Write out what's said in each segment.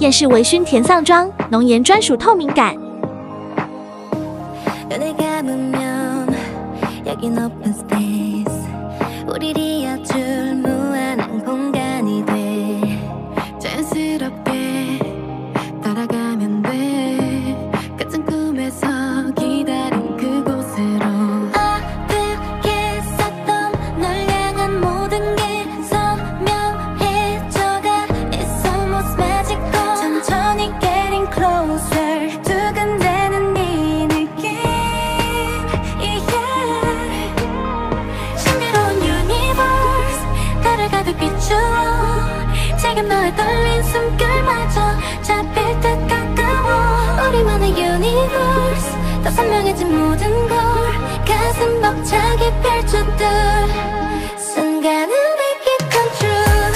厌世微醺甜丧妆，浓颜专属透明感。 눈을 감으면 여긴 open space 우리를 이어줄 무한한 공간이 돼 자연스럽게 따라가면 돼 같은 꿈에서 기다린 그곳으로 아득했었던 널 향한 모든 게 선명해져가 It's almost magical 천천히 getting closer 두근대는 이 느낌 가득 비추어 지금 너의 떨린 숨결마저 잡힐 듯 가까워 우리만의 유니버스 더 선명해진 모든 걸 가슴 벅차게 펼쳐둘 순간을 make it come true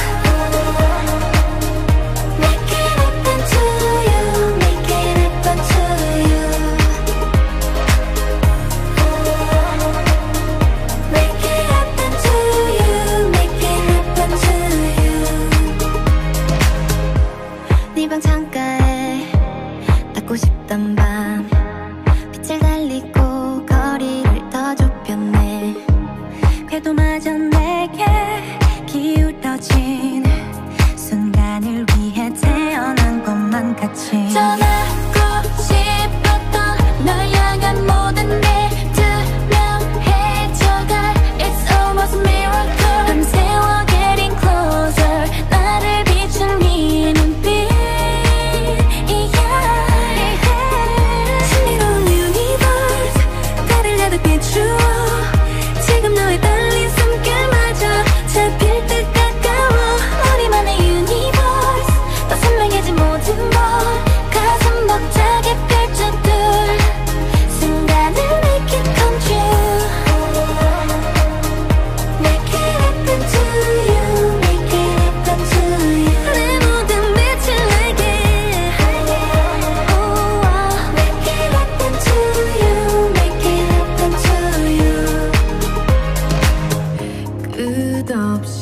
Make it happen to you Make it happen to you Make it happen to you 네 방 창가에 닿고 싶던 밤 빛을 달리고 거리를 더 좁혔네 궤도마저 내게 기울어진 순간을 위해 태어난 것만 같이 전하고 싶었던 널 향한 모든 게 투명해져가 It's almost a miracle 밤새워 getting closer 나를 비춘 이 눈빛 신비로운 유니버스 나를 가득 비추어 지금 너의 떨린 숨결마저 잡힐 듯 가까워 우리만의 유니버스 더 선명해진 모든 걸 가슴 벅차게 펼쳐둘 순간을 make it come true Make it happen to you Make it happen to you 내 모든 빛을 내게 Make it happen to you Make it happen to you 끝없이